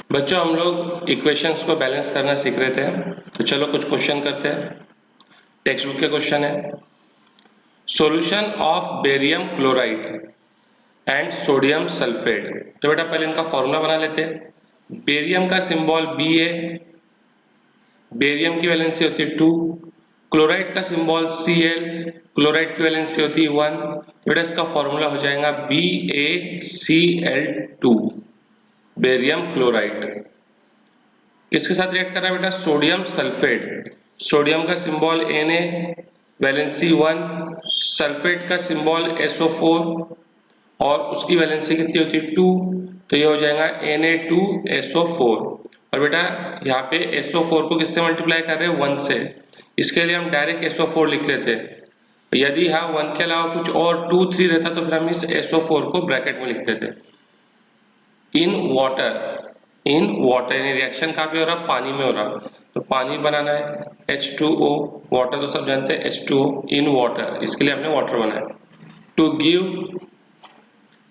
बच्चों हम लोग इक्वेशंस को बैलेंस करना सीख रहे थे, तो चलो कुछ क्वेश्चन करते हैं। टेक्स्ट बुक के क्वेश्चन है, solution of barium chloride and sodium sulphate. तो बेटा पहले इनका फॉर्मूला बना लेते हैं। बेरियम का सिंबल Ba, बेरियम की वैलेंसी होती है 2, क्लोराइड का सिंबल Cl, क्लोराइड की वैलेंसी होती है 1। बेटा इसका फॉर्मूला हो जाएगा BaCl2, बेरियम क्लोराइड। किसके साथ रिएक्ट कर रहा है बेटा? Sodium sulphate. सोडियम का सिंबल Na, वैलेंसी 1, सल्फेट का सिंबल SO4 और उसकी वैलेंसी कितनी होती है 2, तो ये हो जाएगा Na2SO4। और बेटा यहाँ पे SO4 को किससे मल्टीप्लाई कर रहे हैं? 1 से। इसके लिए हम डायरेक्ट SO4 लिख लेते हैं। यदि यहाँ 1 के अलावा कुछ और 2, 3 रहता तो फिर हम इस SO4 को ब्रैकेट में लिखते थे। इन वाटर यानी रिएक्शन कहाँ पे हो रहा? पानी में हो रहा। तो पानी बनाना है H2O, वाटर तो सब जानते हैं H2O, इन वाटर, इसके लिए हमने वाटर बनाया। To give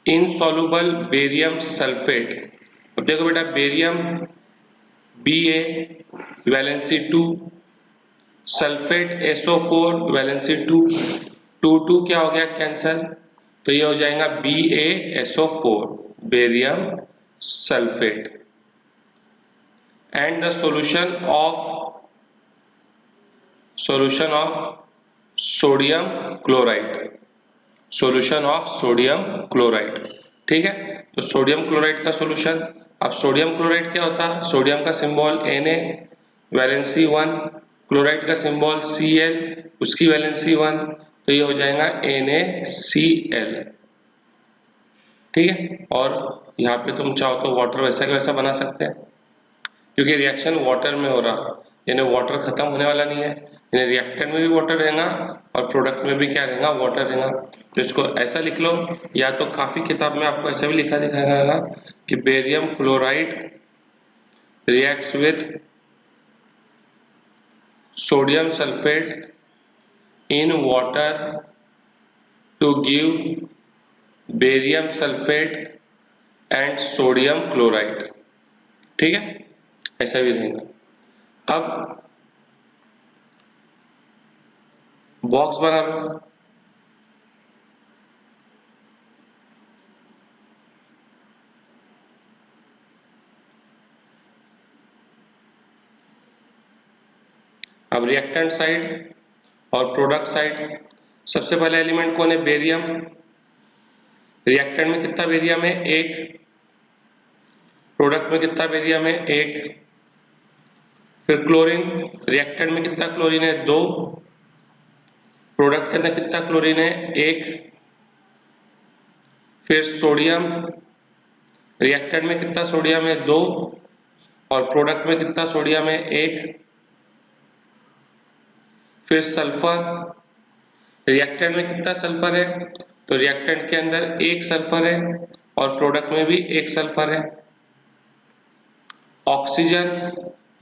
insoluble barium sulphate. अब देखो बेटा barium Ba, valency 2, sulphate SO4, valency 2, 2 क्या हो गया? कैंसल। तो ये हो जाएगा BaSO4, barium sulphate. and the solution of sodium chloride, solution of sodium chloride। ठीक है, तो सोडियम क्लोराइड का सॉल्यूशन। अब सोडियम क्लोराइड क्या होता है? सोडियम का सिंबल Na, वैलेंसी 1, क्लोराइड का सिंबल Cl, उसकी वैलेंसी 1, तो ये हो जाएगा NaCl। ठीक है, और यहाँ पे तुम चाहो तो वाटर वैसा का वैसा बना सकते हैं, क्योंकि रिएक्शन वाटर में हो रहा, यानी वाटर खत्म होने वाला नहीं है, यानी रिएक्टेंट में भी वाटर रहेगा और प्रोडक्ट में भी क्या रहेगा? वाटर रहेगा। तो इसको ऐसा लिख लो, या तो काफी किताब में आपको ऐसा भी लिखा दिखाएगा कि barium chloride reacts with sodium sulphate in water to give barium sulphate and sodium chloride. ठीक है, ऐसा भी रहेगा। अब बॉक्स बना लो। अब रिएक्टेंट साइड और प्रोडक्ट साइड, सबसे पहला एलिमेंट कौन है? बेरियम। रिएक्टेंट में कितना बेरियम है? 1। प्रोडक्ट में कितना बेरियम है? 1। फिर क्लोरीन, रिएक्टेंट में कितना क्लोरीन है? 2। प्रोडक्ट के अंदर कितना क्लोरीन है? 1। फिर सोडियम, रिएक्टेंट में कितना सोडियम है? 2 और प्रोडक्ट में कितना सोडियम है? 1। फिर सल्फर, रिएक्टेंट में कितना सल्फर है? तो रिएक्टेंट के अंदर 1 सल्फर है और प्रोडक्ट में भी 1 सल्फर है। ऑक्सीजन,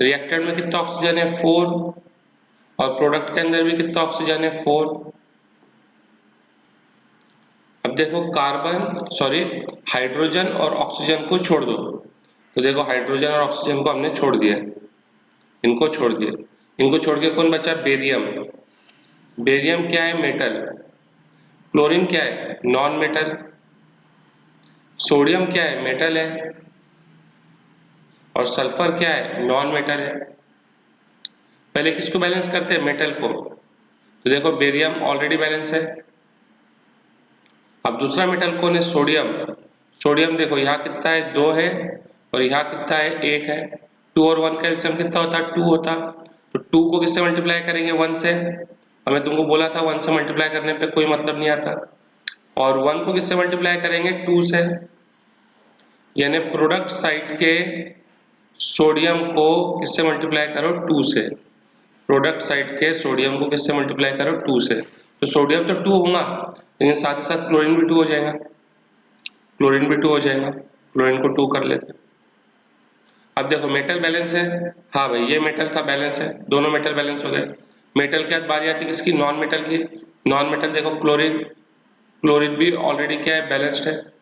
रिएक्टेंट में कितना ऑक्सीजन है? 4 और प्रोडक्ट के अंदर भी कितना ऑक्सीजन है? 4। अब देखो हाइड्रोजन और ऑक्सीजन को छोड़ दो। तो देखो हाइड्रोजन और ऑक्सीजन को हमने छोड़ दिया, इनको छोड़ दिया। इनको छोड़ के कौन बचा? बेरियम। बेरियम क्या है? मेटल। क्लोरीन क्या है? Non metal. सोडियम क्या है? मेटल है। और सल्फर क्या है? नॉन मेटल है। पहले किसको बैलेंस करते हैं? मेटल को। तो देखो बेरियम ऑलरेडी बैलेंस है। अब दूसरा मेटल कौन है? सोडियम। सोडियम देखो यहाँ कितना है? 2 है और यहाँ कितना है? 1 है। 2 और 1 का एलसीएम कितना होता? 2 होता। तो 2 को किससे मल्टीप्लाई करेंगे? 1 से। और मैं तुमको बोला था 1 से मल्टीप्लाई करने पे कोई मतलब नहीं आता। और 1 को किससे मल्टीप्लाई करेंगे? 2 से। यानी प्रोडक्ट साइड के सोडियम को किससे मल्टीप्लाई करो? 2 से। प्रोडक्ट साइड के सोडियम को किससे मल्टीप्लाई करो? 2 से। तो सोडियम तो 2 होगा, लेकिन साथ ही साथ क्लोरीन भी 2 हो जाएगा। क्लोरीन भी 2 हो जाएगा, क्लोरीन को 2 कर लेते हैं। अब देखो मेटल बैलेंस है। हाँ भाई ये मेटल था, बैलेंस है, दोनों मेटल बैलेंस हो गए। मेटल के बाद बारी आती है किसकी? नॉन मेटल की। नॉन मेटल देखो क्लोरीन, क्लोरीन भी ऑलरेडी क्या है? बैलेंस्ड है।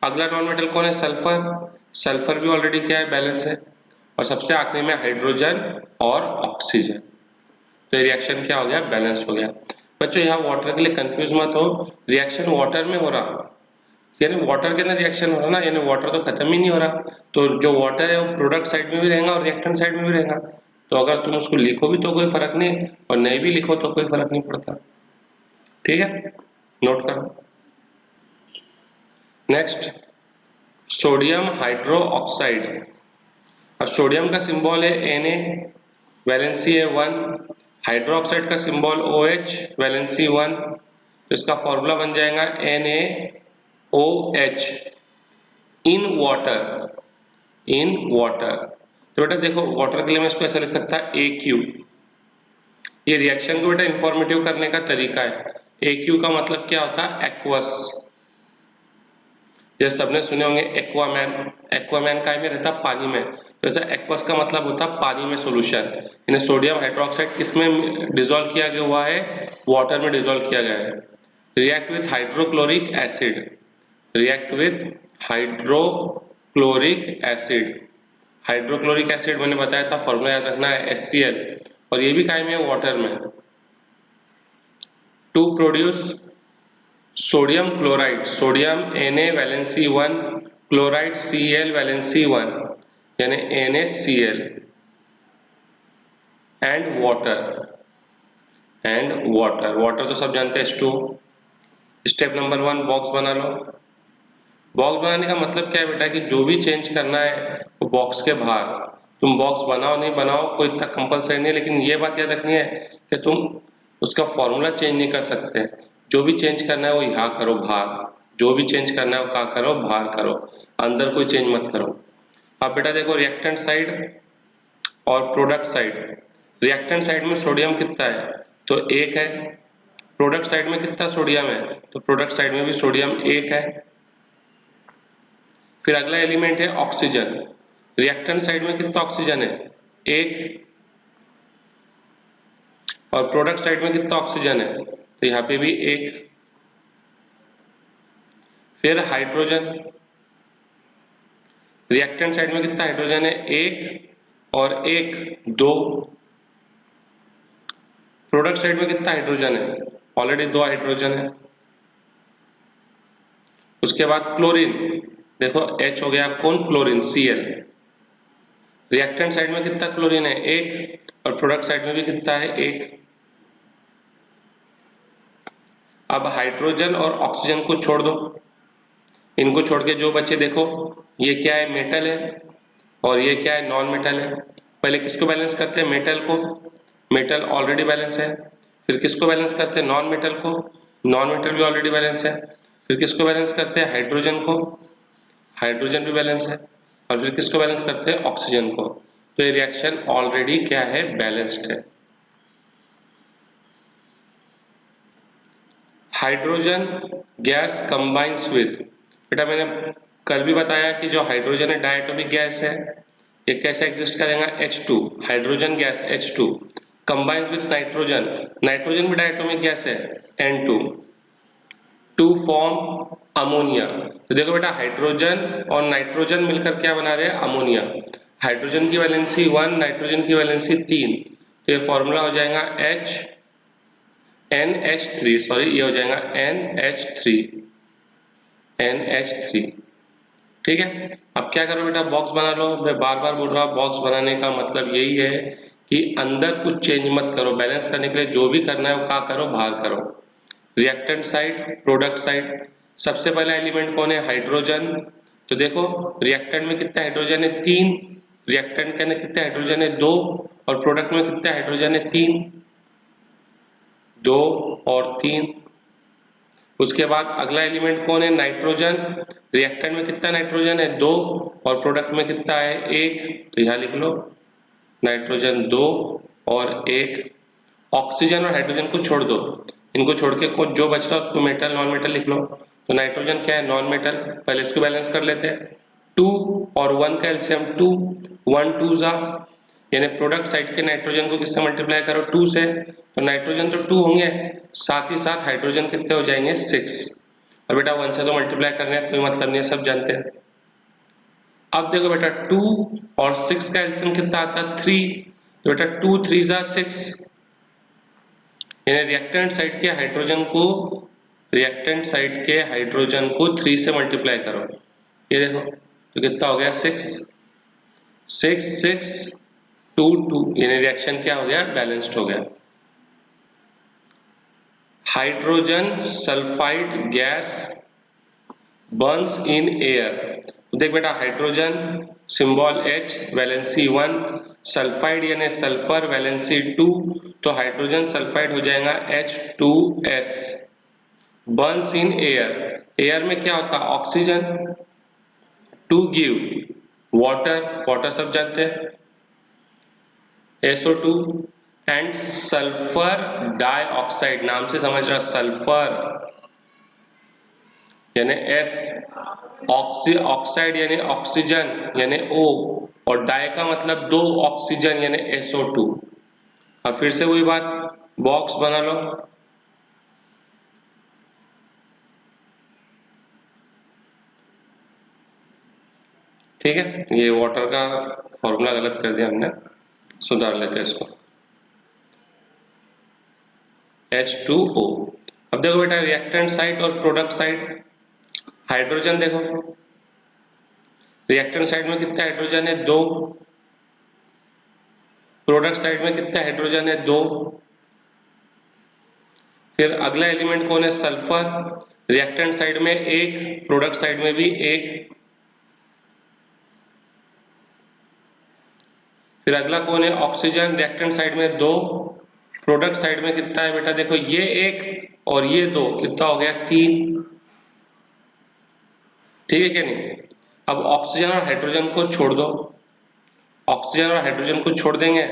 अगला नॉन मेटल कौन है? सल्फर। सल्फर भी ऑलरेडी क्या है, बैलेंस है, और सबसे आखिरी में हाइड्रोजन और ऑक्सीजन। तो ये रिएक्शन क्या हो गया, बैलेंस हो गया। बच्चों यहाँ वाटर के लिए कंफ्यूज मत हो, रिएक्शन वाटर में हो रहा, यानी वाटर के अंदर रिएक्शन हो रहा ना, यानी वाटर तो खत्म ही नहीं हो रहा, तो जो वाटर है वो प्रोडक्ट साइड में भी रहेगा और रिएक्टेंट साइड में भी रहेगा। तो अगर तुम उसको लिखो भी तो कोई फर्क नहीं, और नहीं भी लिखो तो कोई फर्क नहीं पड़ता। ठीक है, नोट करो। Next, sodium hydro oxide. और सोडियम का सिंबल है Na, वैलेंसी है 1, हाइड्रो ऑक्साइड का सिंबल OH, वैलेंसी 1। तो इसका फॉर्मूला बन जाएगा NaOH in water, in water. तो बेटा देखो वाटर के लिए मैं इसको ऐसा लिख सकता AQ। ये रिएक्शन को बेटा इंफॉर्मेटिव करने का तरीका है। AQ का मतलब क्या होता है, एक्वस। जैसे सबने सुने होंगे एक्वामैन, एक्वामैन काय में रहता, पानी में। तो ऐसा एक्वस का मतलब होता पानी में सोल्यूशन। इन्हें सोडियम हाइड्रोक्साइड किसमें डिसॉल्व किया गया हुआ है, वाटर में डिसॉल्व किया गया है। React with hydrochloric acid, react with hydrochloric acid. Hydrochloric acid मैंने बताया था, फॉर्मूला याद रखना है HCl, और ये भी काय में है, वाटर में। To produce sodium chloride, sodium Na valency 1, chloride Cl valency 1, यानी NaCl and water, and water, water तो सब जानते हैं H2O। स्टेप नंबर 1 बॉक्स बना लो। बॉक्स बनाने का मतलब क्या है बेटा, कि जो भी चेंज करना है वो बॉक्स के बाहर, तुम बॉक्स बनाओ नहीं बनाओ कोई इतना कंपलसरी नहीं है, लेकिन ये बात याद रखनी है कि तुम उसका फॉर्मूला चेंज नहीं कर सकते। जो भी चेंज करना है वो यहाँ करो बाहर, जो भी चेंज करना है वो कहाँ करो, बाहर करो, अंदर कोई चेंज मत करो। अब बेटा देखो रिएक्टेंट साइड और प्रोडक्ट साइड। रिएक्टेंट साइड में सोडियम कितना है, तो 1 है। प्रोडक्ट साइड में कितना सोडियम है, तो प्रोडक्ट साइड में भी सोडियम 1 है। फिर अगला एलिमेंट है ऑक्सीजन। रिएक्टेंट साइड में कितना ऑक्सीजन है, 1, और प्रोडक्ट साइड में कितना ऑक्सीजन है, तो यहाँ पे भी 1। फिर हाइड्रोजन, रिएक्टेंट साइड में कितना हाइड्रोजन है, 1 और 1 2। प्रोडक्ट साइड में कितना हाइड्रोजन है, ऑलरेडी 2 हाइड्रोजन है। उसके बाद क्लोरीन, देखो H हो गया कौन, क्लोरीन Cl। रिएक्टेंट साइड में कितना क्लोरीन है, 1, और प्रोडक्ट साइड में भी कितना है, 1। अब हाइड्रोजन और ऑक्सीजन को छोड़ दो, इनको छोड़ के जो बचे देखो, ये क्या है, मेटल है, और ये क्या है, नॉन मेटल है। पहले किसको बैलेंस करते हैं, मेटल को, मेटल ऑलरेडी बैलेंस है। फिर किसको बैलेंस करते हैं, नॉन मेटल को, नॉन मेटल भी ऑलरेडी बैलेंस है। फिर किसको बैलेंस करते हैं, हाइड्रोजन को, हाइड्रोजन भी बैलेंस है। और फिर किसको बैलेंस करते हैं, ऑक्सीजन को। तो ये रिएक्शन ऑलरेडी क्या है, बैलेंस्ड है। हाइड्रोजन गैस कंबाइंस विद, बेटा मैंने कल भी बताया कि जो हाइड्रोजन है डायटोमिक गैस है, ये कैसे एग्जिस्ट करेगा, H2, hydrogen gas H2 combines with nitrogen, nitrogen भी डायटोमिक गैस है N2, टू फॉर्म अमोनिया। तो देखो बेटा हाइड्रोजन और नाइट्रोजन मिलकर क्या बना रहे हैं, अमोनिया। हाइड्रोजन की वैलेंसी 1, नाइट्रोजन की वैलेंसी 3, तो ये फॉर्मूला हो जाएगा NH3, सॉरी ये हो जाएगा NH3। ठीक है, अब क्या करो बेटा, बॉक्स बना लो। मैं बार बार बोल रहा हूँ बॉक्स बनाने का मतलब यही है कि अंदर कुछ चेंज मत करो, बैलेंस करने के लिए जो भी करना है वो क्या करो, बाहर करो। रिएक्टेंट साइड, प्रोडक्ट साइड, सबसे पहला एलिमेंट कौन है, हाइड्रोजन। तो देखो रिएक्टेंट में कितना हाइड्रोजन है, 3, रिएक्टेंट के अंदर कितना हाइड्रोजन है, 2, और प्रोडक्ट में कितना हाइड्रोजन है, 3, 2 और 3। उसके बाद अगला एलिमेंट कौन है, नाइट्रोजन। रिएक्टेंट में कितना नाइट्रोजन है, 2, और प्रोडक्ट में कितना है, 1, तो यहाँ लिख लो नाइट्रोजन 2 और 1। ऑक्सीजन और हाइड्रोजन को छोड़ दो, इनको छोड़ के कुछ जो बच रहा है उसको मेटल नॉन मेटल लिख लो। तो नाइट्रोजन क्या है, नॉन मेटल। पहले इसको बैलेंस कर लेते हैं, 2 और 1 का एलसीएम 2, 1 2 जा, यानी प्रोडक्ट साइड के नाइट्रोजन को किससे मल्टीप्लाई करो, 2 से, तो नाइट्रोजन तो 2 होंगे, साथ ही साथ हाइड्रोजन कितने हो जाएंगे, 6। और बेटा 1 से तो मल्टीप्लाई करने का कोई मतलब नहीं है, सब जानते हैं। अब देखो बेटा 2 और 6 का एलसीएम कितना आता है 3, तो बेटा 2 3 जा 6, यानी रिएक्टेंट साइड के हाइड्रोजन को 3 से मल्टीप्लाई करो, ये देखो तो कितना हो गया 6 6 6 2 2, यानी रिएक्शन क्या हो गया बैलेंस्ड हो गया। Hydrogen sulphide gas Burns in air, देख बेटा hydrogen symbol H valency 1, sulphide यानी सल्फर वैलेंसी 2, तो हाइड्रोजन सल्फाइड हो जाएगा H2S। Burns in air, air में क्या होता है oxygen, to give water, water सब जानते हैं SO2, एंड सल्फर डाइऑक्साइड, नाम से समझ रहा सल्फर यानी S, ऑक्साइड यानी ऑक्सीजन यानी O, और डाई का मतलब दो ऑक्सीजन यानी SO2। अब फिर से वही बात, बॉक्स बना लो, ठीक है। ये वाटर का फॉर्मूला गलत कर दिया हमने, सुधार लेते हैं इसको, H2O। अब देखो बेटा रिएक्टेंट साइड और प्रोडक्ट साइड, हाइड्रोजन देखो रिएक्टेंट साइड में कितना हाइड्रोजन है 2, प्रोडक्ट साइड में कितना हाइड्रोजन है 2। फिर अगला एलिमेंट कौन है सल्फर, रिएक्टेंट साइड में 1, प्रोडक्ट साइड में भी 1। फिर अगला कौन है ऑक्सीजन, रिएक्टेंट साइड में 2, प्रोडक्ट साइड में कितना है बेटा देखो ये 1 और ये 2, कितना हो गया 3, ठीक है क्या नहीं। अब ऑक्सीजन और हाइड्रोजन को छोड़ दो, ऑक्सीजन और हाइड्रोजन को छोड़ देंगे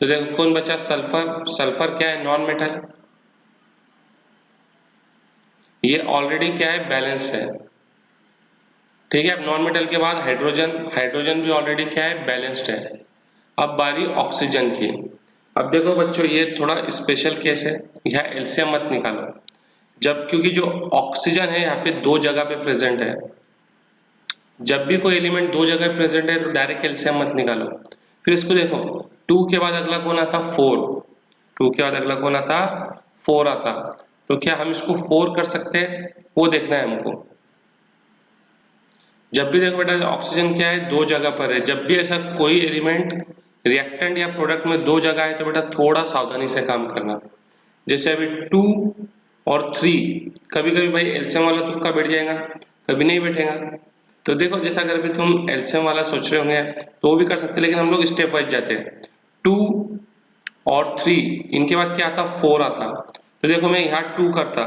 तो देखो कौन बचा सल्फर, सल्फर क्या है नॉन मेटल, ये ऑलरेडी क्या है बैलेंस है, ठीक है। अब नॉन मेटल के बाद हाइड्रोजन, हाइड्रोजन भी ऑलरेडी क्या है बैलेंस्ड है। अब बारी ऑक्सीजन की, अब देखो बच्चों ये थोड़ा स्पेशल केस है, यहाँ एलसीएम मत निकालो, जब क्योंकि जो ऑक्सीजन है यहाँ पे दो जगह पे प्रेजेंट है, जब भी कोई एलिमेंट दो जगह प्रेजेंट है तो डायरेक्ट एलसीएम मत निकालो। फिर इसको देखो 2 के बाद अगला कौन आता 4, 2 के बाद अगला कौन आता 4 आता, तो क्या हम इसको 4 कर सकते हैं वो देखना है हमको। जब भी देखो बेटा ऑक्सीजन क्या है दो जगह पर है, जब भी ऐसा कोई एलिमेंट रिएक्टेंट या प्रोडक्ट में दो जगह है तो बेटा थोड़ा सावधानी से काम करना। जैसे अभी 2 और 3, कभी कभी भाई एलसीएम वाला तुक्का बैठ जाएगा, कभी नहीं बैठेगा। तो देखो जैसा अगर भी तुम एलसीएम वाला सोच रहे होंगे तो वो भी कर सकते, लेकिन हम लोग स्टेप वाइज जाते हैं। 2 और 3 इनके बाद क्या आता 4 आता, तो देखो मैं यहाँ 2 करता,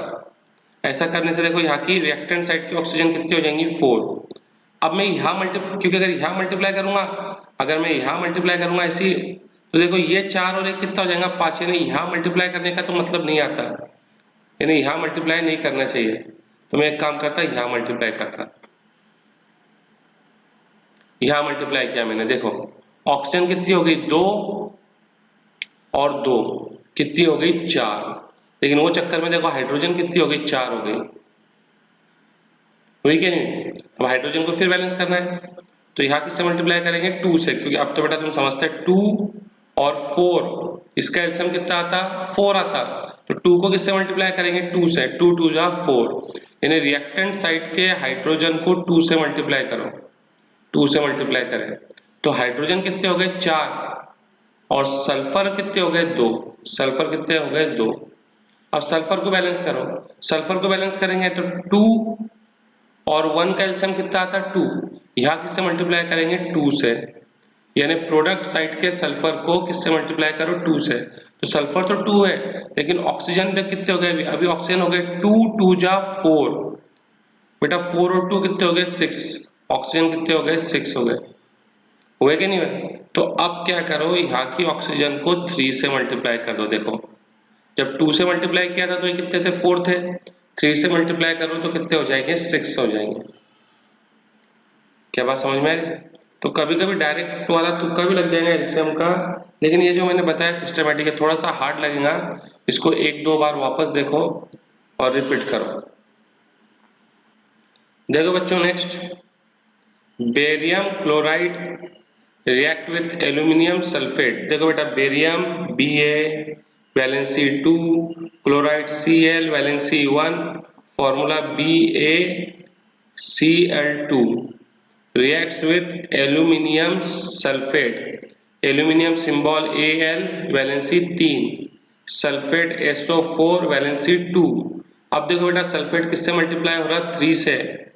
ऐसा करने से देखो यहाँ की रिएक्टेंट साइड की ऑक्सीजन कितनी हो जाएंगी 4। अब मैं यहाँ क्योंकि अगर यहाँ मल्टीप्लाई करूंगा, अगर मैं यहाँ मल्टीप्लाई करूंगा ऐसी, तो देखो ये 4 और 1 कितना हो जाएगा 5, यानी यहाँ मल्टीप्लाई करने का तो मतलब नहीं आता, यानी यहाँ मल्टीप्लाई नहीं करना चाहिए, तो मैं एक काम करता यहाँ मल्टीप्लाई करता, यहाँ मल्टीप्लाई किया मैंने, देखो ऑक्सीजन कितनी हो गई 2 और 2 कितनी हो गई 4, लेकिन वो चक्कर में देखो हाइड्रोजन कितनी हो गई 4 हो गई, हुई क्या नहीं। अब हाइड्रोजन को फिर बैलेंस करना है तो यहाँ किससे मल्टीप्लाई करेंगे 2 से, क्योंकि अब तो बेटा तुम समझते हैं 2 और 4 इसका एलसीएम कितना आता 4 आता, तो 2 को किससे मल्टीप्लाई करेंगे 2 से, 2 2 जा 4, यानी रिएक्टेंट साइड के हाइड्रोजन को 2 से मल्टीप्लाई करो, 2 से मल्टीप्लाई करें तो हाइड्रोजन कितने हो गए 4 और सल्फर कितने हो गए 2, सल्फर कितने हो गए 2। अब सल्फर को बैलेंस करो, सल्फर को बैलेंस करेंगे तो 2 और 1 का एलसीएम कितना आता 2, यहाँ किससे मल्टीप्लाई करेंगे 2 से, यानी प्रोडक्ट साइड के सल्फर को किससे मल्टीप्लाई करो 2 से, तो सल्फर तो 2 है लेकिन ऑक्सीजन तक कितने हो गए अभी ऑक्सीजन हो गए 2 2 जा 4, बेटा 4 और 2 कितने हो गए 6, ऑक्सीजन कितने हो गए 6 हो गए, हुए कि नहीं हुए। तो अब क्या करो यहाँ की ऑक्सीजन को 3 से मल्टीप्लाई कर दो, देखो जब 2 से मल्टीप्लाई किया था तो ये कितने थे 4 थे, 3 से मल्टीप्लाई करो तो कितने हो जाएंगे 6 हो जाएंगे। क्या बात समझ में आ रही। तो कभी कभी डायरेक्ट वाला तुक्का भी लग जाएगा एलसीएम का, लेकिन ये जो मैंने बताया सिस्टमेटिक है, थोड़ा सा हार्ड लगेगा, इसको एक दो बार वापस देखो और रिपीट करो। देखो बच्चों next barium chloride react with aluminium sulphate. देखो बेटा, barium Ba valency 2, chloride Cl valency 1, formula BaCl2 reacts with aluminium sulphate, aluminium symbol Al valency 3, sulphate SO4 valency 2। अब देखो बेटा, सल्फेट किससे मल्टीप्लाई हो रहा है? 3 से,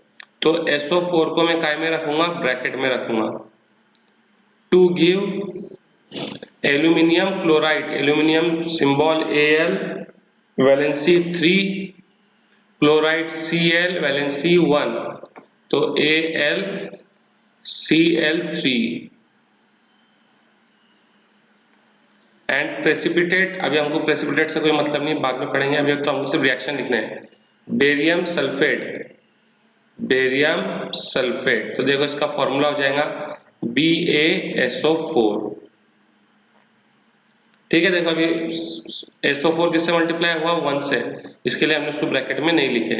तो SO4 को मैं काय में रखूंगा? ब्रैकेट में रखूंगा। To give aluminium chloride, aluminium symbol Al valency 3, chloride Cl valency 1, तो AlCl3 एंड प्रेसिपिटेट। अभी हमको प्रेसिपिटेट से कोई मतलब नहीं, बाद में पढ़ेंगे, अभी तो हमको सिर्फ रिएक्शन लिखना है। बेरियम सल्फेट, बेरियम सल्फेट, तो देखो इसका फॉर्मूला हो जाएगा BaSO4। ठीक है, देखो अभी SO4 किससे मल्टीप्लाई हुआ? 1 से, इसके लिए हमने उसको ब्रैकेट में नहीं लिखे।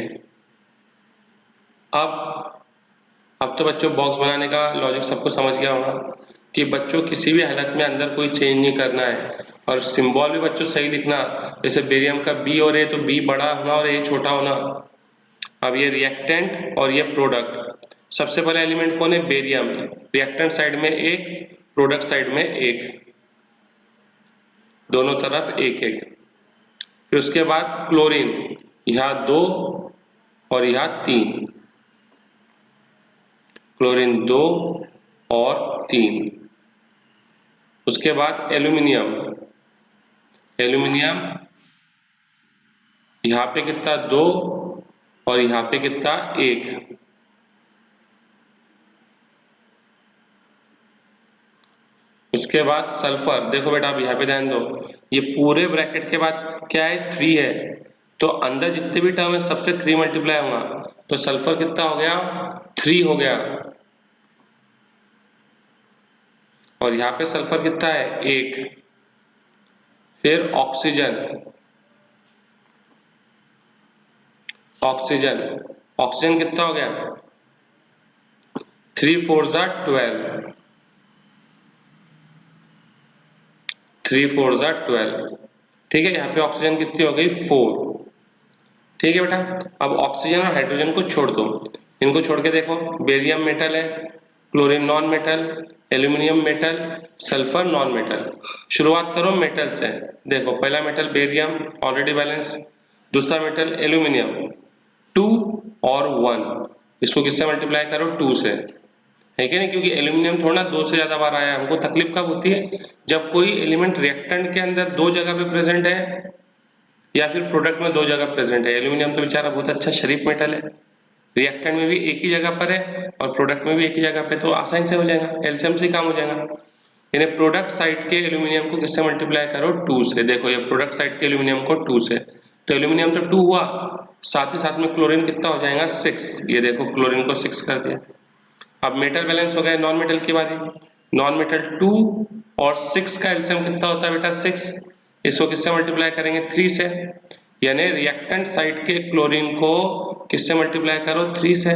अब तो बच्चों बॉक्स बनाने का लॉजिक सबको समझ गया होगा कि बच्चों किसी भी हालत में अंदर कोई चेंज नहीं करना है, और सिंबल भी बच्चों सही लिखना। जैसे बेरियम का B और A, तो B बड़ा होना और A छोटा होना। अब ये रिएक्टेंट और ये प्रोडक्ट, सबसे पहला एलिमेंट कौन है? बेरियम, रिएक्टेंट साइड में 1, प्रोडक्ट साइड में 1, दोनों तरफ 1-1। फिर उसके बाद क्लोरीन, यहाँ 2 और यहाँ 3, क्लोरीन 2 और 3। उसके बाद एल्यूमिनियम, एल्यूमिनियम यहाँ पे कितना? 2 और यहाँ पे कितना? 1। उसके बाद सल्फर, देखो बेटा अब यहाँ पे ध्यान दो, ये पूरे ब्रैकेट के बाद क्या है? 3 है, तो अंदर जितने भी टर्म है सबसे 3 मल्टीप्लाई होगा, तो सल्फर कितना हो गया? 3 हो गया। और यहाँ पे सल्फर कितना है? 1। फिर ऑक्सीजन, ऑक्सीजन, ऑक्सीजन कितना हो गया? 3 4 जा 12, 3 4 जा 12। ठीक है, यहाँ पे ऑक्सीजन कितनी हो गई? 4। ठीक है बेटा, अब ऑक्सीजन और हाइड्रोजन को छोड़ दो, इनको छोड़ के देखो, बेरियम मेटल है, chlorine non metal, aluminium metal, sulphur non metal. शुरुआत करो मेटल से। देखो पहला मेटल बेरियम, ऑलरेडी बैलेंस। दूसरा मेटल एल्यूमिनियम, 2 और 1, इसको किससे मल्टीप्लाई करो? 2 से, है कि नहीं? क्योंकि एल्यूमिनियम थोड़ा ना 2 से ज्यादा बार आया है। हमको तकलीफ कब होती है? जब कोई एलिमेंट रिएक्टेंट के अंदर 2 जगह पे प्रेजेंट है, या फिर प्रोडक्ट में 2 जगह प्रेजेंट है। एल्यूमिनियम तो बेचारा बहुत अच्छा शरीफ मेटल है, रिएक्टेंट में भी एक ही जगह पर है और प्रोडक्ट में भी एक ही जगह पे, तो आसानी से हो जाएगा, एलसीएम से काम हो जाएगा। यानी प्रोडक्ट साइड के एल्यूमिनियम को किससे मल्टीप्लाई करो? 2 से। देखो ये प्रोडक्ट साइड के एल्यूमिनियम को 2 से, तो एल्यूमिनियम तो 2 हुआ, साथ ही साथ में क्लोरीन कितना हो जाएगा? 6। ये देखो क्लोरीन को 6 कर दिया। अब मेटल बैलेंस हो गया, नॉन मेटल की बारी। नॉन मेटल 2 और 6 का एलसीएम कितना होता है बेटा? 6। इसको किससे मल्टीप्लाई करेंगे? 3 से। यानी रिएक्टेंट साइड के क्लोरीन को किससे मल्टीप्लाई करो? 3 से।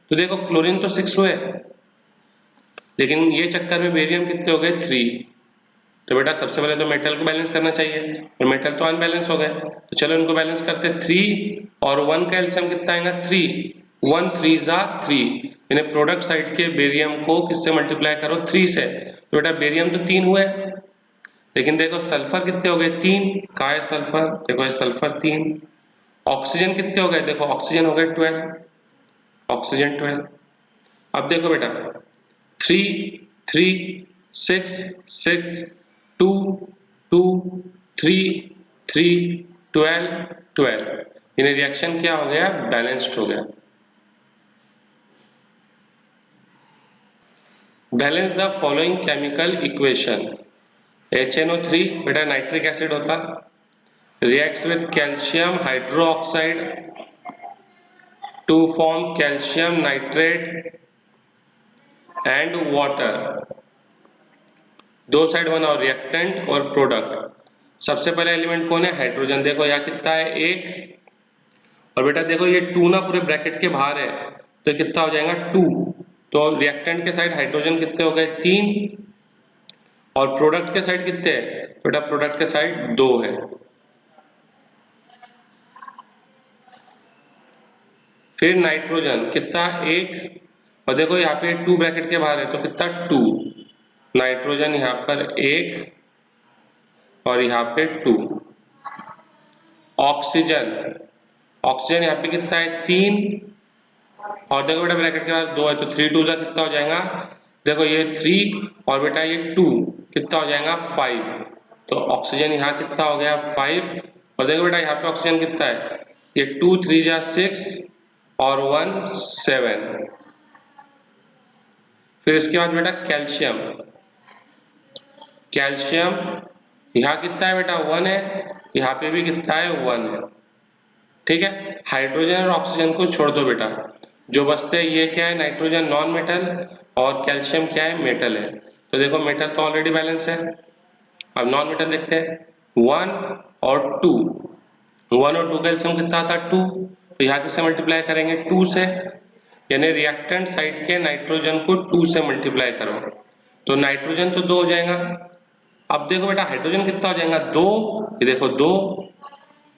तो देखो क्लोरीन तो 6 हुए, लेकिन ये चक्कर में बेरियम कितने हो गए? 3। तो बेटा सबसे पहले तो मेटल को बैलेंस करना चाहिए, और मेटल तो अनबैलेंस हो गए, तो चलो इनको बैलेंस करते। 3 और 1 का एलसीएम कितना आएगा? 3, 1 3 जा 3, यानी प्रोडक्ट साइड के बेरियम को किससे मल्टीप्लाई करो? 3 से। तो बेटा बेरियम तो 3 हुए, लेकिन देखो सल्फर कितने हो गए? 3। कहाँ है सल्फर? देखो ये सल्फर 3। ऑक्सीजन कितने हो गए? देखो ऑक्सीजन हो गए 12, ऑक्सीजन 12। अब देखो बेटा 3 3 6 6 2 2 3 3 12 12, यानी रिएक्शन क्या हो गया? बैलेंस्ड हो गया। Balance the following chemical equation. HNO3 बेटा नाइट्रिक एसिड होता, reacts with calcium hydroxide to form calcium nitrate and water। दो साइड बनाओ, रिएक्टेंट और प्रोडक्ट। सबसे पहले एलिमेंट कौन है? हाइड्रोजन। देखो यहाँ कितना है? 1। और बेटा देखो ये 2 ना पूरे ब्रैकेट के बाहर है, तो कितना हो जाएगा? 2। तो रिएक्टेंट के साइड हाइड्रोजन कितने हो गए 3 और प्रोडक्ट के साइड कितने हैं बेटा, प्रोडक्ट के साइड 2 है। फिर नाइट्रोजन कितना 1 और देखो यहाँ पे 2 ब्रैकेट के बाहर है तो कितना 2, नाइट्रोजन यहाँ पर 1 और यहाँ पे 2। ऑक्सीजन, ऑक्सीजन यहाँ पे कितना है 3 और देखो बेटा ब्रैकेट के बाद 2 है तो 3 2 जा कितना हो जाएगा, देखो ये 3 और बेटा ये 2 कितना हो जाएगा 5। तो ऑक्सीजन यहाँ कितना हो गया 5 और देखो बेटा यहाँ पे ऑक्सीजन कितना है, ये 2 3 जा 6 और 1 7। फिर इसके बाद बेटा कैल्शियम, कैल्शियम यहाँ कितना है बेटा 1 है, यहाँ पे भी कितना है 1 है। ठीक है, हाइड्रोजन और ऑक्सीजन को छोड़ दो बेटा, जो बचते हैं ये क्या है नाइट्रोजन नॉन मेटल और कैल्शियम क्या है मेटल है। तो देखो मेटल तो ऑलरेडी बैलेंस है, अब नॉन मेटल देखते हैं 1 और 2, 1 और 2 का एलसीएम कितना आता है 2, तो यहाँ किससे मल्टीप्लाई करेंगे 2 से, यानी रिएक्टेंट साइड के नाइट्रोजन को 2 से मल्टीप्लाई करो तो नाइट्रोजन तो 2 हो जाएगा। अब देखो बेटा हाइड्रोजन कितना हो जाएगा 2, ये देखो 2,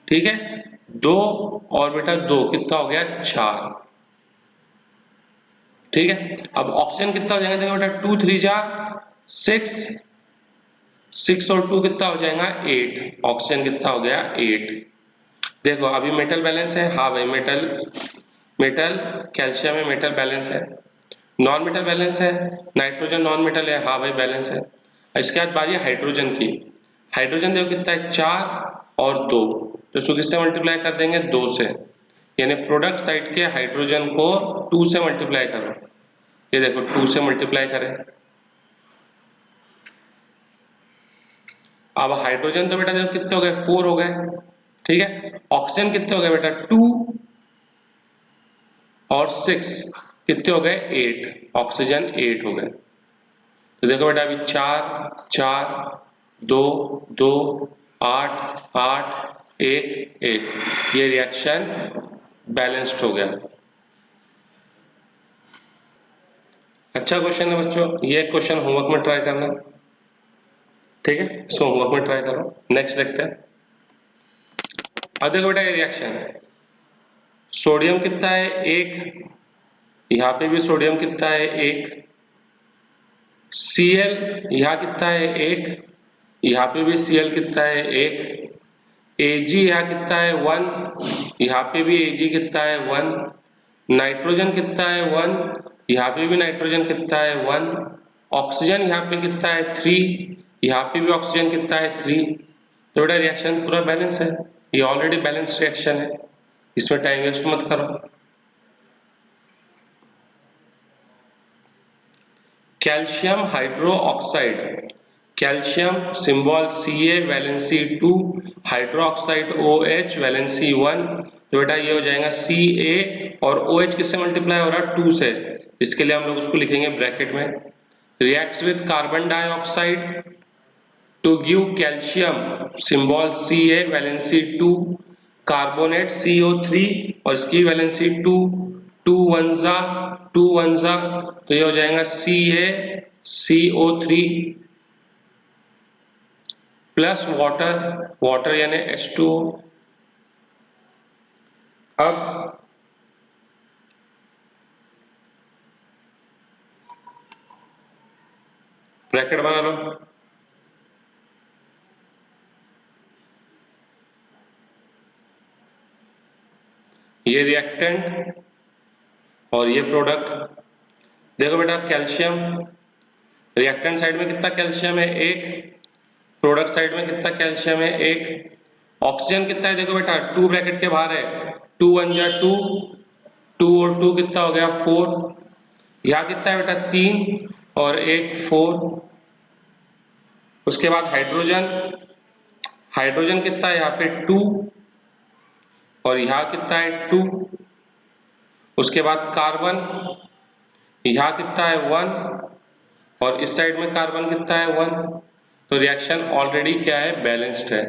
ठीक है 2 और बेटा 2 कितना हो गया 4। ठीक है, अब ऑक्सीजन कितना हो जाएगा देखो बेटा 2 3 जा 6, 6 और 2 कितना हो जाएगा 8, ऑक्सीजन कितना हो गया 8। देखो अभी मेटल बैलेंस है, हाँ भाई मेटल, मेटल कैल्शियम में मेटल बैलेंस है। नॉन मेटल बैलेंस है, नाइट्रोजन नॉन मेटल है, हाँ भाई बैलेंस है। इसके बाद बारी है हाइड्रोजन की, हाइड्रोजन देखो कितना है 4 और 2, तो इसको किससे मल्टीप्लाई कर देंगे 2 से, यानी प्रोडक्ट साइड के हाइड्रोजन को 2 से मल्टीप्लाई करो, ये देखो 2 से मल्टीप्लाई करें। अब हाइड्रोजन तो बेटा देखो कितने हो गए 4 हो गए, ठीक है ऑक्सीजन कितने हो गए बेटा 2 और 6 कितने हो गए 8, ऑक्सीजन 8 हो गए। तो देखो बेटा अभी 4 4 2 2 8 8 1 1, ये रिएक्शन बैलेंस्ड हो गया। अच्छा क्वेश्चन है बच्चों, ये क्वेश्चन होमवर्क में ट्राई करना, ठीक है इसको होमवर्क में ट्राई करो। नेक्स्ट देखते हैं, अब देखो बेटा ये रिएक्शन है, सोडियम कितना है 1, यहाँ पे भी सोडियम कितना है 1, Cl यहाँ कितना है 1, यहाँ पे भी Cl कितना है 1, Ag यहाँ कितना है 1, यहाँ पे भी Ag कितना है 1, नाइट्रोजन कितना है 1, यहाँ पे भी नाइट्रोजन कितना है 1, ऑक्सीजन यहाँ पे कितना है 3, यहाँ पे भी ऑक्सीजन कितना है 3। तो बेटा रिएक्शन पूरा बैलेंस है, ये ऑलरेडी बैलेंस रिएक्शन है, इसमें टाइम वेस्ट मत करो। Calcium hydro oxide, calcium symbol Ca valency 2, hydro oxide OH valency 1, तो बेटा ये हो जाएगा Ca और OH किससे मल्टीप्लाई हो रहा है 2 से, इसके लिए हम लोग उसको लिखेंगे ब्रैकेट में, reacts with carbon dioxide to give calcium symbol Ca valency 2, carbonate CO3 और इसकी वैलेंसी 2, 2 1 जा 2 1 जा, तो ये हो जाएगा CaCO3 प्लस वाटर, वाटर यानी H2O। अब ब्रैकेट बना लो, ये रिएक्टेंट और ये प्रोडक्ट। देखो बेटा कैल्शियम रिएक्टेंट साइड में कितना कैल्शियम है 1, प्रोडक्ट साइड में कितना कैल्शियम है 1, ऑक्सीजन कितना है देखो बेटा 2 ब्रैकेट के बाहर है, 2 1 जा 2, 2 और 2 कितना हो गया 4, यहाँ कितना है बेटा 3 और 1 4। उसके बाद हाइड्रोजन, हाइड्रोजन कितना है यहाँ पे 2 और यहाँ कितना है 2, उसके बाद कार्बन यहाँ कितना है 1 और इस साइड में कार्बन कितना है 1, तो रिएक्शन ऑलरेडी क्या है बैलेंस्ड है,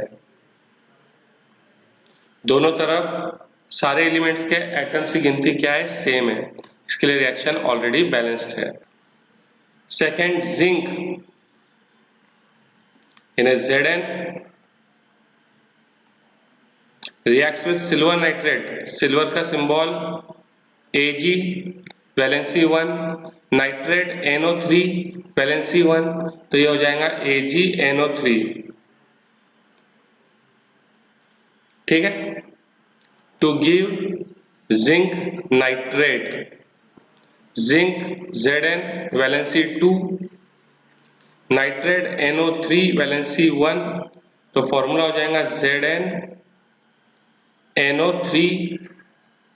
दोनों तरफ सारे एलिमेंट्स के एटम्स की गिनती क्या है सेम है, इसके लिए रिएक्शन ऑलरेडी बैलेंस्ड है। सेकेंड, जिंक यानी Zn reacts with silver nitrate, silver का symbol Ag, valency 1, nitrate NO3, valency 1, तो ये हो जाएगा AgNO3। ठीक है, to give zinc nitrate, zinc Zn valency 2, nitrate NO3 valency 1, तो फॉर्मूला हो जाएगा Zn NO3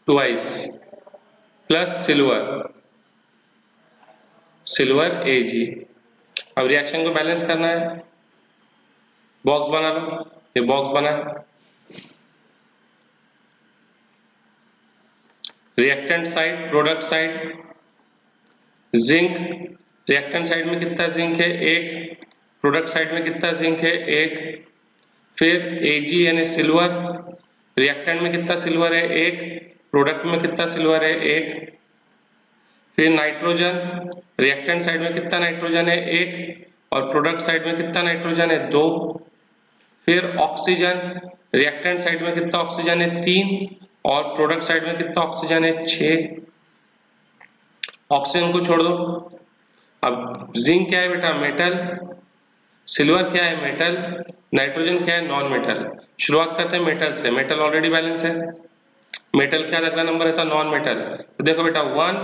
twice plus silver Ag। अब रिएक्शन को बैलेंस करना है, बॉक्स बना लो, ये बॉक्स बना है। Reactant side, product side, zinc, reactant side में कितना जिंक है 1, प्रोडक्ट साइड में कितना जिंक है 1, फिर Ag यानी सिल्वर, रिएक्टेंट में कितना सिल्वर है 1, प्रोडक्ट में कितना सिल्वर है 1, फिर नाइट्रोजन, रिएक्टेंट साइड में कितना नाइट्रोजन है 1 और प्रोडक्ट साइड में कितना नाइट्रोजन है 2, फिर ऑक्सीजन, रिएक्टेंट साइड में कितना ऑक्सीजन है 3 और प्रोडक्ट साइड में कितना ऑक्सीजन है 6। ऑक्सीजन को छोड़ दो। अब जिंक क्या है बेटा, मेटल, सिल्वर क्या है मेटल, नाइट्रोजन क्या है नॉन मेटल। शुरुआत करते हैं मेटल से, मेटल ऑलरेडी बैलेंस है। मेटल क्या अगला नंबर रहता है नॉन मेटल, तो देखो बेटा 1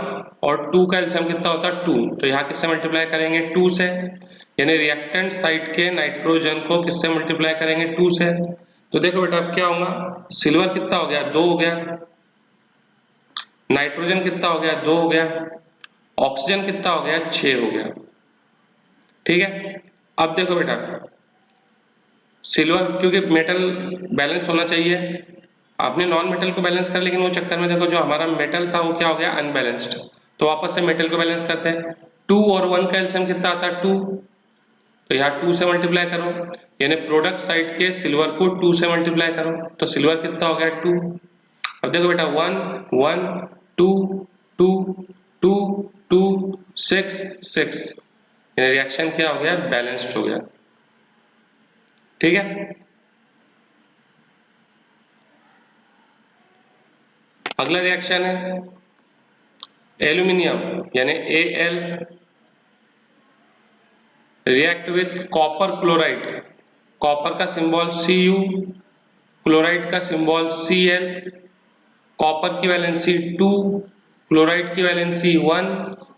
और 2 का एलसीएम कितना होता है 2, तो यहाँ किससे मल्टीप्लाई करेंगे 2 से, यानी रिएक्टेंट साइड के नाइट्रोजन को किससे मल्टीप्लाई करेंगे 2 से। तो देखो बेटा अब क्या होगा, सिल्वर कितना हो गया 2 हो गया, नाइट्रोजन कितना हो गया 2 हो गया, ऑक्सीजन कितना हो गया 6 हो गया। ठीक है, अब देखो बेटा सिल्वर, क्योंकि मेटल बैलेंस होना चाहिए, आपने नॉन मेटल को बैलेंस कर, लेकिन वो चक्कर में देखो जो हमारा मेटल था वो क्या हो गया अनबैलेंस्ड, तो वापस से मेटल को बैलेंस करते हैं। 2 और 1 का एलसीएम कितना आता है 2, तो यहाँ 2 से मल्टीप्लाई करो, यानी प्रोडक्ट साइड के सिल्वर को 2 से मल्टीप्लाई करो, तो सिल्वर कितना हो गया 2। अब देखो बेटा 1 1 2 2 2 2 6 6, यानी रिएक्शन क्या हो गया बैलेंस्ड हो गया। ठीक है, अगला रिएक्शन है एल्यूमिनियम यानी Al react with copper chloride, copper का सिंबल Cu, क्लोराइड का सिंबल Cl, कॉपर की वैलेंसी 2, क्लोराइड की वैलेंसी 1,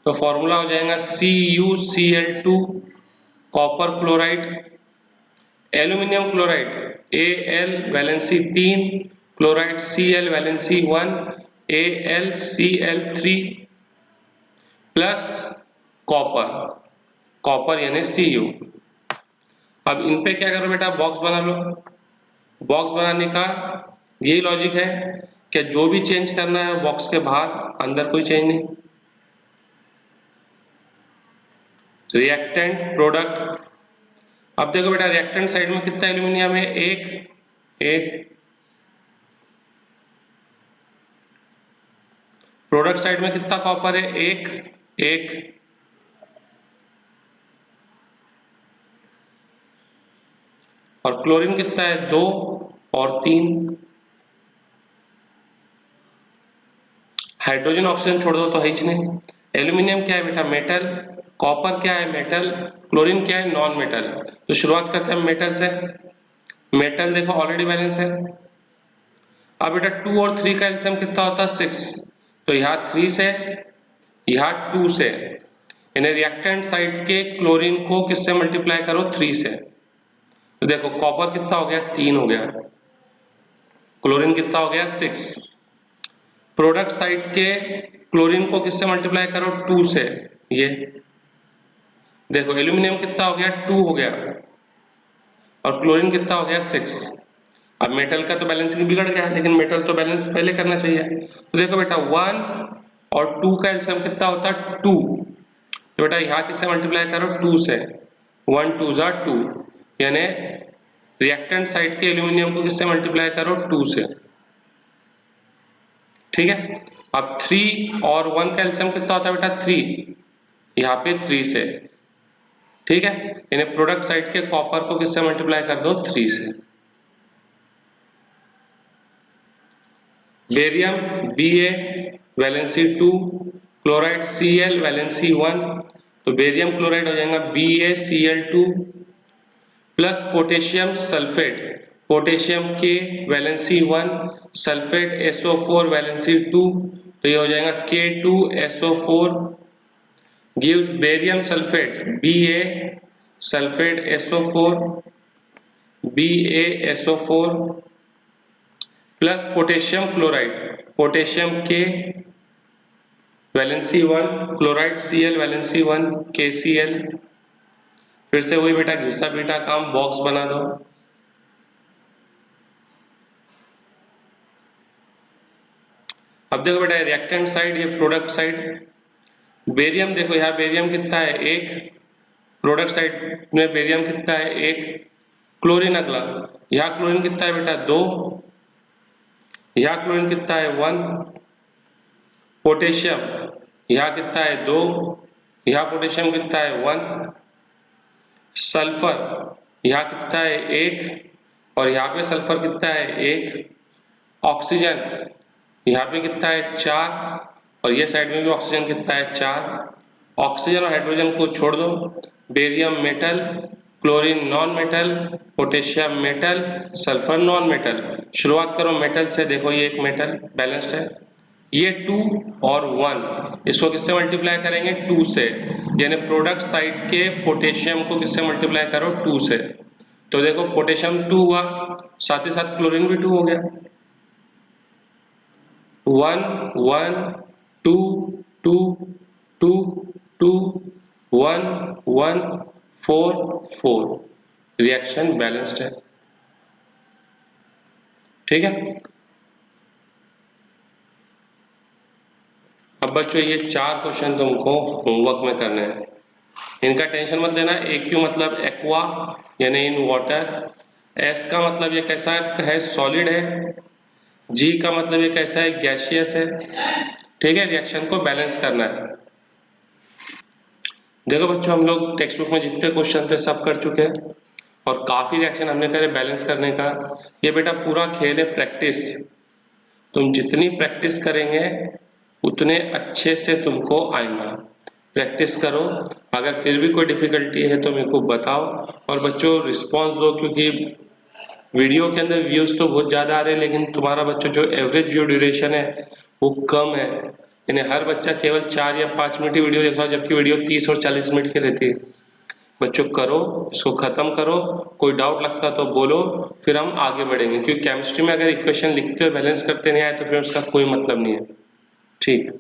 तो फॉर्मूला हो जाएगा CuCl2, copper chloride, aluminium chloride Al valency 3, chloride Cl valency 1, AlCl3 plus copper, copper यानी Cu। अब इन पे क्या करो बेटा बॉक्स बना लो। बॉक्स बनाने का यही लॉजिक है कि जो भी चेंज करना है बॉक्स के बाहर, अंदर कोई चेंज नहीं। रिएक्टेंट प्रोडक्ट, अब देखो बेटा रिएक्टेंट साइड में कितना एल्यूमिनियम है 1, प्रोडक्ट साइड में कितना कॉपर है 1, और क्लोरीन कितना है 2 और 3। हाइड्रोजन ऑक्सीजन छोड़ दो तो है ही नहीं। एल्यूमिनियम क्या है बेटा मेटल, कॉपर क्या है मेटल, क्लोरीन क्या है नॉन मेटल। तो शुरुआत करते हैं मेटल से। मेटल देखो ऑलरेडी बैलेंस है। अब बेटा 2 और 3 का एलसीएम कितना होता है 6, तो यहाँ 3 से यहाँ 2 से, यानी रिएक्टेंट साइड के क्लोरीन को किससे मल्टीप्लाई करो 3 से। तो देखो कॉपर कितना हो गया 3 हो गया, क्लोरीन कितना हो गया 6, प्रोडक्ट साइड के क्लोरीन को किससे मल्टीप्लाई करो 2 से, ये देखो एल्यूमिनियम कितना हो गया 2 हो गया और क्लोरीन कितना हो गया 6। अब मेटल का तो बैलेंसिंग बिगड़ गया, लेकिन मेटल तो बैलेंस पहले करना चाहिए। तो देखो बेटा 1 और 2 का एलसीएम कितना होता है 2, तो बेटा यहाँ किससे मल्टीप्लाई करो 2 से, 1 2 जा 2, यानी रिएक्टेंट साइड के एल्यूमिनियम को किससे मल्टीप्लाई करो 2 से। ठीक है, अब 3 और 1 का एलसीएम कितना होता है बेटा 3, यहाँ पे 3 से, ठीक है। यानी प्रोडक्ट साइड के कॉपर को किससे मल्टीप्लाई कर दो 3 से। Barium Ba valency 2, chloride Cl valency 1, तो बेरियम क्लोराइड हो जाएगा BaCl2 plus potassium sulphate, potassium K valency 1, sulphate SO4 valency 2, तो ये हो जाएगा K2SO4 gives barium sulphate Ba sulphate SO4 BaSO4 plus potassium chloride, potassium K valency 1, chloride Cl valency 1 KCl। फिर से वही बेटा घिसा पीटा काम, बॉक्स बना दो। अब देखो बेटा रिएक्टेंट साइड, ये प्रोडक्ट साइड। बेरियम देखो यहाँ बेरियम कितना है 1, प्रोडक्ट साइड में बेरियम कितना है 1, क्लोरीन अगला, यहाँ क्लोरीन कितना है बेटा 2, यहाँ क्लोरीन कितना है 1, पोटेशियम यहाँ कितना है 2, यहाँ पोटेशियम कितना है 1, सल्फर यहाँ कितना है 1 और यहाँ पे सल्फर कितना है 1, ऑक्सीजन यहाँ पे कितना है 4 और ये साइड में भी ऑक्सीजन कितना है 4। ऑक्सीजन और हाइड्रोजन को छोड़ दो, barium metal, chlorine non metal, potassium metal, sulphur non metal. शुरुआत करो मेटल से, देखो ये एक मेटल बैलेंस्ड है, ये 2 और 1, इसको किससे मल्टीप्लाई करेंगे 2 से, यानी प्रोडक्ट साइड के पोटेशियम को किससे मल्टीप्लाई करो 2 से। तो देखो पोटेशियम 2 हुआ, साथ ही साथ क्लोरीन भी 2 हो गया, 1 1 2 2 2 2 1 1 4 4, रिएक्शन बैलेंस्ड है, ठीक है। अब बच्चों ये 4 क्वेश्चन तुमको होमवर्क में करने हैं, इनका टेंशन मत लेना। AQ मतलब एक्वा यानी इन वाटर, S का मतलब ये कैसा है सॉलिड है, G का मतलब ये कैसा है गैसियस है, ठीक है। रिएक्शन को बैलेंस करना है। देखो बच्चों हम लोग टेक्स्ट बुक में जितने क्वेश्चन थे सब कर चुके हैं और काफी रिएक्शन हमने करे बैलेंस करने का। ये बेटा पूरा खेल है प्रैक्टिस, तुम जितनी प्रैक्टिस करेंगे उतने अच्छे से तुमको आएगा। प्रैक्टिस करो, अगर फिर भी कोई डिफिकल्टी है तो मेरे को बताओ और बच्चों रिस्पांस दो, क्योंकि वीडियो के अंदर व्यूज तो बहुत ज्यादा आ रहे हैं लेकिन तुम्हारा बच्चों जो एवरेज व्यू ड्यूरेशन है वो कम है, यानी हर बच्चा केवल 4 या 5 मिनट की वीडियो देख रहा है जबकि वीडियो 30 और 40 मिनट की रहती है। बच्चों करो, इसको खत्म करो, कोई डाउट लगता तो बोलो, फिर हम आगे बढ़ेंगे, क्योंकि केमिस्ट्री में अगर इक्वेशन लिखते बैलेंस करते नहीं आए तो फिर उसका कोई मतलब नहीं है, ठीक है।